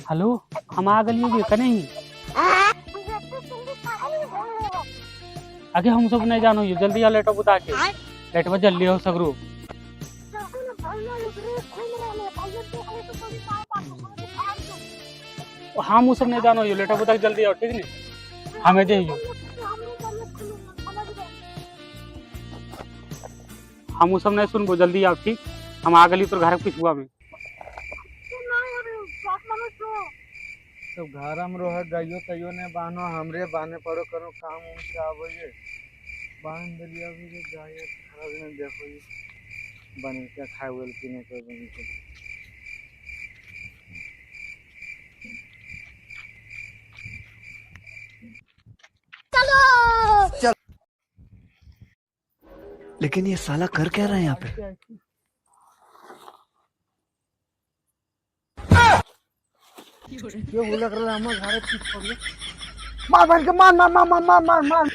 Hello, हम आ गलिए के कने ही आगे हम सब नहीं जानो, जल्दी आ लेटो बुता के लेट में जल्दी हो सगरू। हम सब नहीं जानो, लेटो बुता के जल्दी आओ, ठीक नहीं हमें दे हम सब नहीं सुनबो, जल्दी आओ ठीक। हम आ गली तो घर पिछुआ में तो घर में रह गयो तैयो ने बानो हमरे बाने पड़ो करो काम उम से आवे ये बांध दिया भी जाए खराब ने देखो ये बन के खाए वेल की ने कोई बन के चल। लेकिन ये साला कर क्या रहा है यहाँ पे? ये बोला कर हम घर पीछ पड़ गया मार बन के मार मार मार मार मार मार